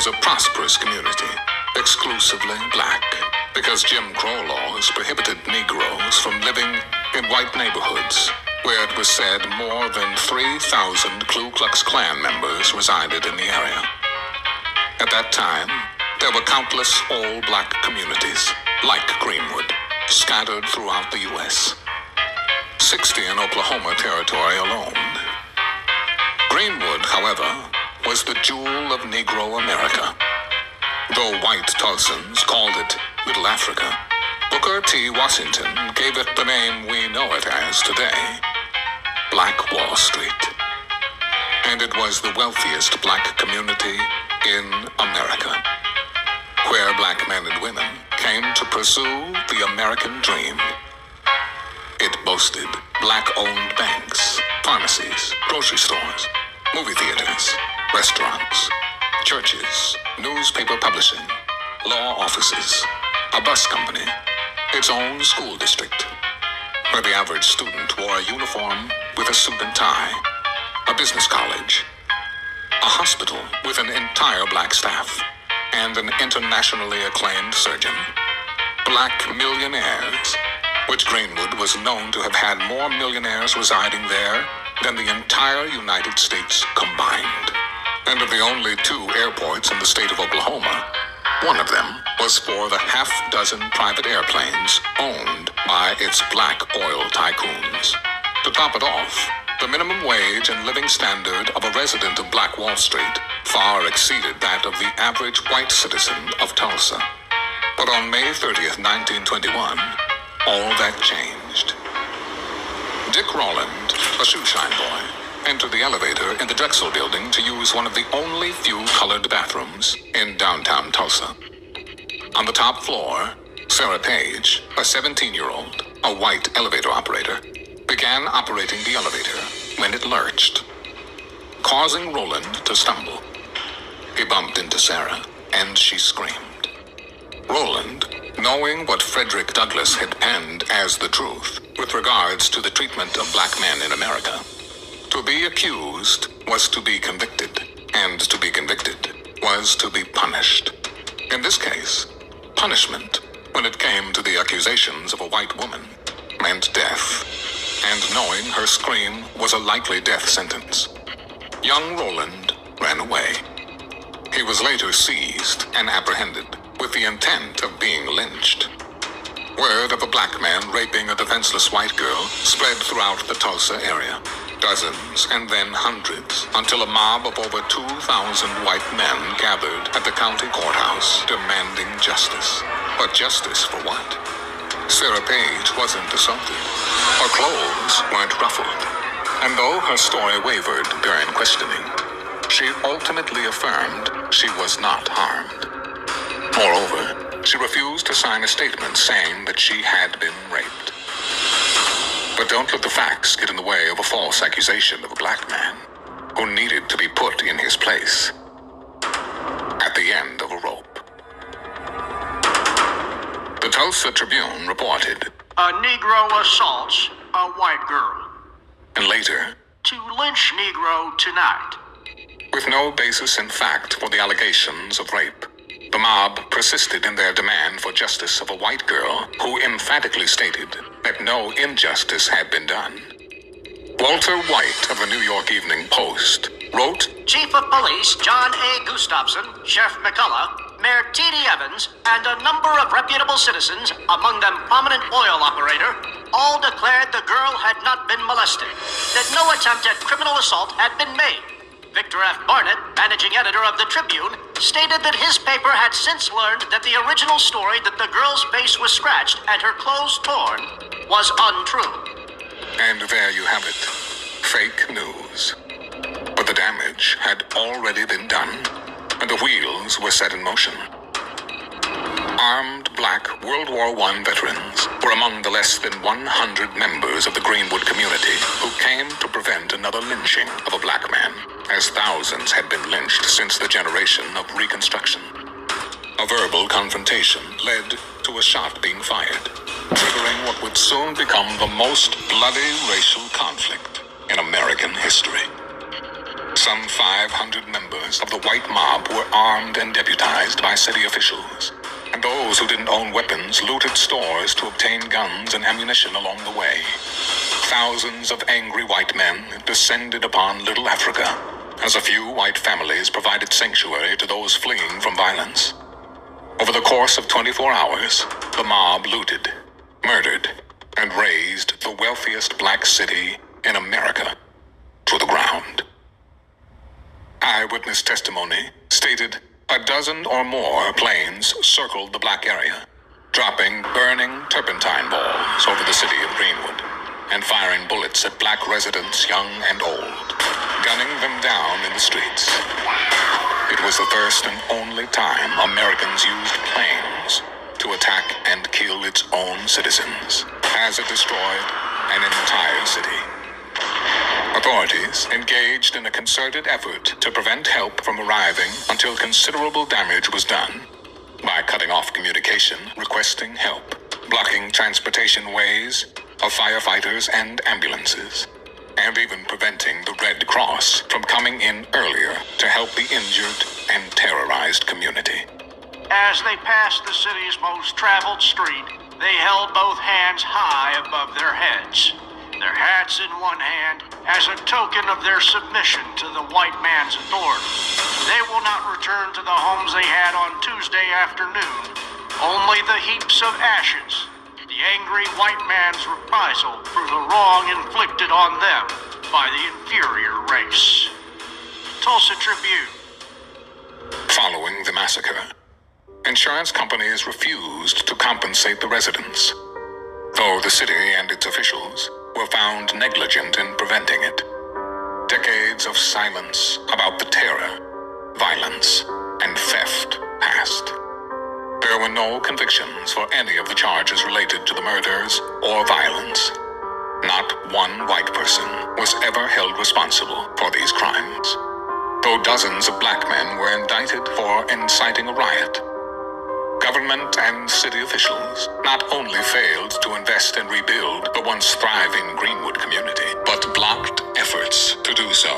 was a prosperous community, exclusively black, because Jim Crow laws prohibited Negroes from living in white neighborhoods, where it was said more than 3,000 Ku Klux Klan members resided in the area. At that time, there were countless all-black communities, like Greenwood, scattered throughout the U.S. 60 in Oklahoma Territory alone. Greenwood, however, was the jewel of Negro America. Though white Tulsans called it Little Africa, Booker T. Washington gave it the name we know it as today, Black Wall Street. And it was the wealthiest black community in America, where black men and women came to pursue the American dream. It boasted black-owned banks, pharmacies, grocery stores, movie theaters, restaurants, churches, newspaper publishing, law offices, a bus company, its own school district, where the average student wore a uniform with a suit and tie, a business college, a hospital with an entire black staff, and an internationally acclaimed surgeon. Black millionaires, which Greenwood was known to have had more millionaires residing there than the entire United States combined. And of the only 2 airports in the state of Oklahoma, one of them was for the half-dozen private airplanes owned by its black oil tycoons. To top it off, the minimum wage and living standard of a resident of Black Wall Street far exceeded that of the average white citizen of Tulsa. But on May 30th, 1921, all that changed. Dick Rowland, a shoeshine boy, entered the elevator in the Drexel building to use one of the only few colored bathrooms in downtown Tulsa. On the top floor, Sarah Page, a 17-year-old, a white elevator operator, began operating the elevator when it lurched, causing Rowland to stumble. He bumped into Sarah, and she screamed. Rowland, knowing what Frederick Douglass had penned as the truth with regards to the treatment of black men in America, to be accused was to be convicted, and to be convicted was to be punished. In this case, punishment, when it came to the accusations of a white woman, meant death, and knowing her scream was a likely death sentence, young Rowland ran away. He was later seized and apprehended with the intent of being lynched. Word of a black man raping a defenseless white girl spread throughout the Tulsa area. Dozens and then hundreds, until a mob of over 2,000 white men gathered at the county courthouse demanding justice. But justice for what? Sarah Page wasn't assaulted. Her clothes weren't ruffled. And though her story wavered during questioning, she ultimately affirmed she was not harmed. Moreover, she refused to sign a statement saying that she had been raped. But don't let the facts get in the way of a false accusation of a black man who needed to be put in his place at the end of a rope. The Tulsa Tribune reported, "A Negro assaults a white girl. And later, To lynch Negro tonight." with no basis in fact for the allegations of rape, the mob persisted in their demand for justice of a white girl who emphatically stated that no injustice had been done. Walter White of the New York Evening Post wrote, Chief of Police John A. Gustafson, Sheriff McCullough, Mayor T.D. Evans, and a number of reputable citizens, among them prominent oil operator, all declared the girl had not been molested, that no attempt at criminal assault had been made. Victor F. Barnett, managing editor of the Tribune, stated that his paper had since learned that the original story that the girl's face was scratched and her clothes torn was untrue. and there you have it, fake news. But the damage had already been done, and the wheels were set in motion. Armed black World War I veterans were among the less than 100 members of the Greenwood community who came to prevent another lynching of a black man, as thousands had been lynched since the generation of Reconstruction. A verbal confrontation led to a shot being fired, triggering what would soon become the most bloody racial conflict in American history. Some 500 members of the white mob were armed and deputized by city officials, and those who didn't own weapons looted stores to obtain guns and ammunition along the way. Thousands of angry white men descended upon Little Africa, as a few white families provided sanctuary to those fleeing from violence. Over the course of 24 hours, the mob looted, murdered, and razed the wealthiest black city in America to the ground. Eyewitness testimony stated a dozen or more planes circled the black area, dropping burning turpentine balls over the city of Greenwood, and firing bullets at black residents young and old, gunning them down in the streets. It was the first and only time Americans used planes to attack and kill its own citizens, as it destroyed an entire city. Authorities engaged in a concerted effort to prevent help from arriving until considerable damage was done by cutting off communication, requesting help, blocking transportation ways of firefighters and ambulances, and even preventing the Red Cross from coming in earlier to help the injured and terrorized community. As they passed the city's most traveled street, they held both hands high above their heads, their hats in one hand as a token of their submission to the white man's authority. They will not return to the homes they had on Tuesday afternoon, only the heaps of ashes, the angry white man's reprisal for the wrong inflicted on them by the inferior race. Tulsa Tribune. Following the massacre, insurance companies refused to compensate the residents, though the city and its officials were found negligent in preventing it. Decades of silence about the terror, violence, and theft passed. There were no convictions for any of the charges related to the murders or violence. Not one white person was ever held responsible for these crimes, though dozens of black men were indicted for inciting a riot. Government and city officials not only failed to invest and rebuild the once thriving Greenwood community, but blocked efforts to do so,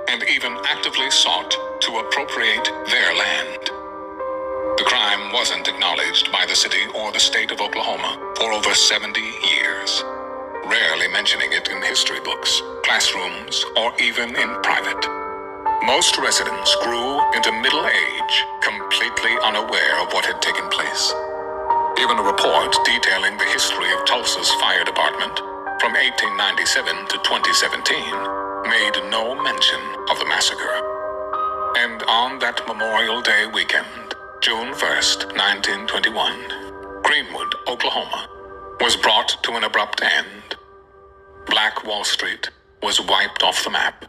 and even actively sought to appropriate their land. The crime wasn't acknowledged by the city or the state of Oklahoma for over 70 years, rarely mentioning it in history books, classrooms, or even in private. Most residents grew into middle age, completely unaware of what had taken place. Even a report detailing the history of Tulsa's fire department from 1897 to 2017 made no mention of the massacre. And on that Memorial Day weekend, June 1st, 1921, Greenwood, Oklahoma, was brought to an abrupt end. Black Wall Street was wiped off the map.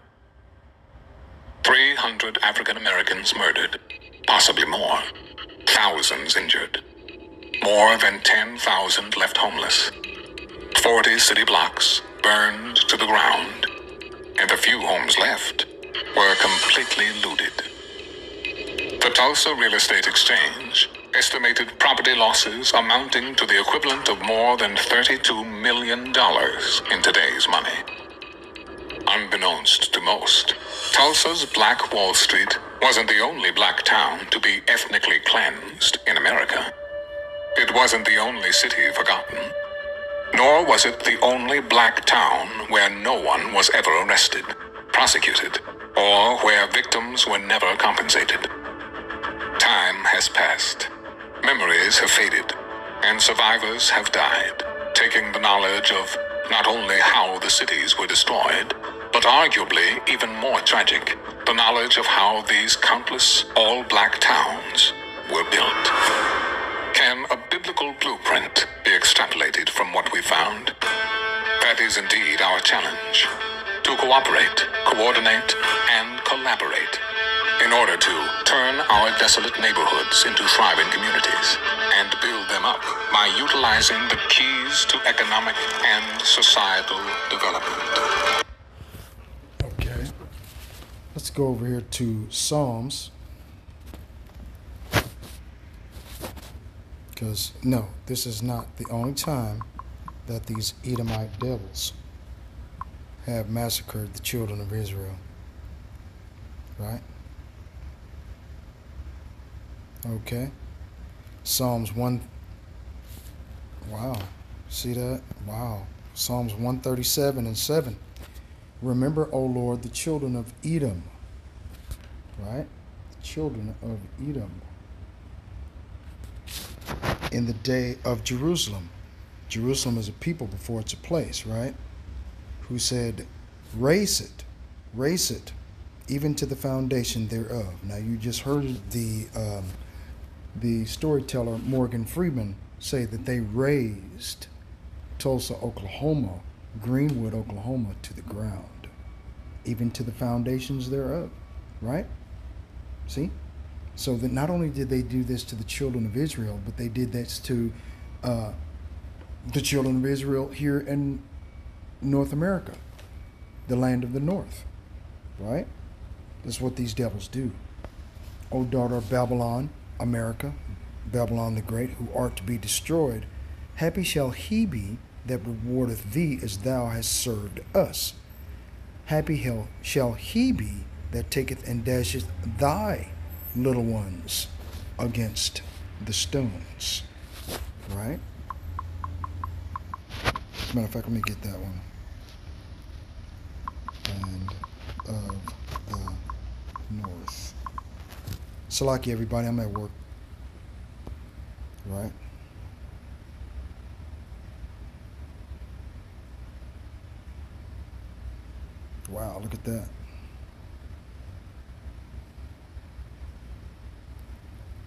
300 African Americans murdered, possibly more, thousands injured, more than 10,000 left homeless, 40 city blocks burned to the ground, and the few homes left were completely looted. The Tulsa Real Estate Exchange estimated property losses amounting to the equivalent of more than $32 million in today's money. Unbeknownst to most, Tulsa's Black Wall Street wasn't the only black town to be ethnically cleansed in America. It wasn't the only city forgotten, nor was it the only black town where no one was ever arrested, prosecuted, or where victims were never compensated. Time has passed, memories have faded, and survivors have died, taking the knowledge of not only how the cities were destroyed, but arguably even more tragic, the knowledge of how these countless all-black towns were built. Can a biblical blueprint be extrapolated from what we found? That is indeed our challenge, to cooperate, coordinate, and collaborate in order to turn our desolate neighborhoods into thriving communities and build them up by utilizing the keys to economic and societal development. Okay, let's go over here to Psalms. Because, no, this is not the only time that these Edomite devils have massacred the children of Israel. right? Okay. Psalms 1. Wow. See that? Wow. Psalms 137 and 7. Remember, O Lord, the children of Edom. Right? The children of Edom. In the day of Jerusalem. Jerusalem is a people before it's a place, right? Who said, raise it, even to the foundation thereof. Now you just heard the storyteller Morgan Freeman say that they razed Tulsa, Oklahoma, Greenwood, Oklahoma to the ground, even to the foundations thereof, right? See? So that not only did they do this to the children of Israel, but they did this to the children of Israel here in North America, the land of the north, right? That's what these devils do. O daughter of Babylon, America, Babylon the Great, who art to be destroyed, happy shall he be that rewardeth thee as thou hast served us. Happy shall he be that taketh and dasheth thy little ones against the stones. Right? As a matter of fact, let me get that one. And of the north. Salaki, everybody, I'm at work. Right? Wow, look at that.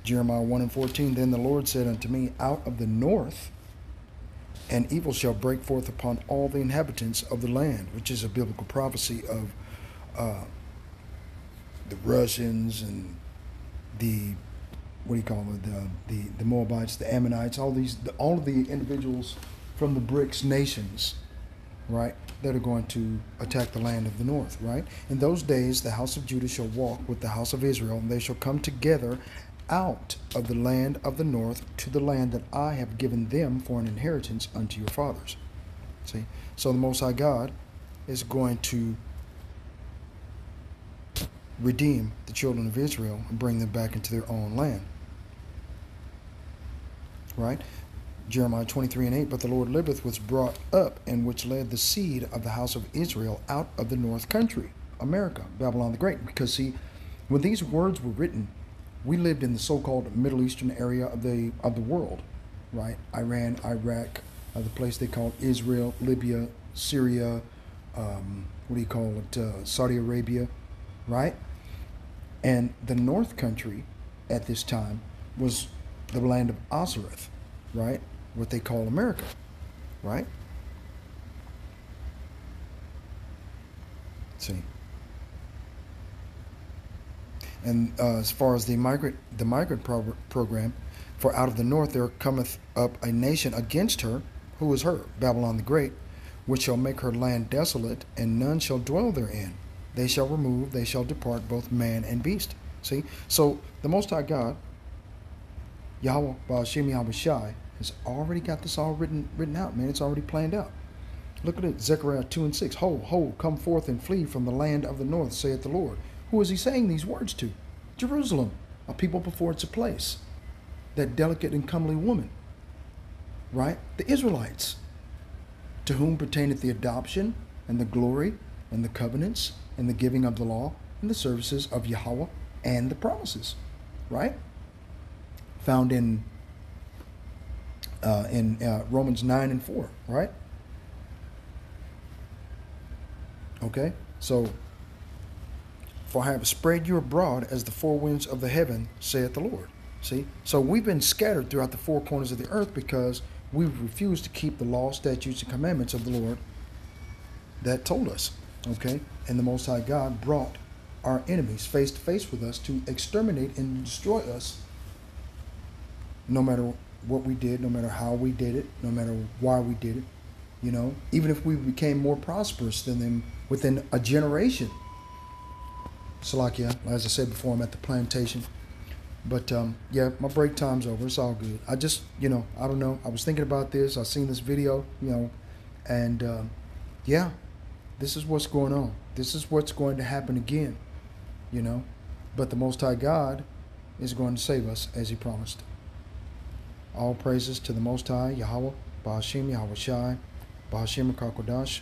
Jeremiah 1 and 14, then the Lord said unto me, out of the north, and evil shall break forth upon all the inhabitants of the land, which is a biblical prophecy of the Russians and the, what do you call it, the Moabites, the Ammonites, all of the individuals from the BRICS nations, right, that are going to attack the land of the north, right? In those days, the house of Judah shall walk with the house of Israel, and they shall come together out of the land of the north to the land that I have given them for an inheritance unto your fathers. See? So the Most High God is going to redeem the children of Israel and bring them back into their own land. Right? Jeremiah 23 and 8, but the Lord liveth, which brought up and which led the seed of the house of Israel out of the north country, America, Babylon the Great. Because see, when these words were written, we lived in the so-called Middle Eastern area of the world, right? Iran, Iraq, the place they call Israel, Libya, Syria, Saudi Arabia, right? And the north country at this time was the land of Ozareth, right? What they call America, right? Let's see. And as far as the migrant program, for out of the north there cometh up a nation against her, who is her, Babylon the Great, which shall make her land desolate, and none shall dwell therein. They shall remove, they shall depart, both man and beast. See? So the Most High God, Yahweh Ba'ashem Yahweh Shai, has already got this all written out, man. It's already planned out. Look at it, Zechariah 2 and 6. Ho, ho, come forth and flee from the land of the north, saith the Lord. Who is he saying these words to? Jerusalem, a people before it's a place. That delicate and comely woman, right? The Israelites, to whom pertaineth the adoption and the glory and the covenants and the giving of the law and the services of Yahweh and the promises, right? Found in Romans 9 and 4, right? Okay, so, for I have spread you abroad as the four winds of the heaven, saith the Lord. See? So we've been scattered throughout the four corners of the earth because we've refused to keep the law, statutes, and commandments of the Lord that told us. Okay? And the Most High God brought our enemies face to face with us to exterminate and destroy us, no matter what we did, no matter how we did it, no matter why we did it. You know, even if we became more prosperous than them within a generation. Salakia, as I said before, I'm at the plantation. But yeah, my break time's over. It's all good. I just, I don't know. I was thinking about this. I seen this video, and yeah, this is what's going on. This is what's going to happen again. you know. But the Most High God is going to save us as He promised. All praises to the Most High, Yahweh, Bahashim, Yahweh Shai, Bahashim Kakodash.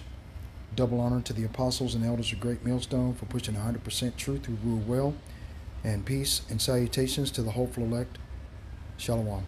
Double honor to the apostles and elders of Great Millstone for pushing 100% truth who rule well. And peace and salutations to the hopeful elect. Shalom.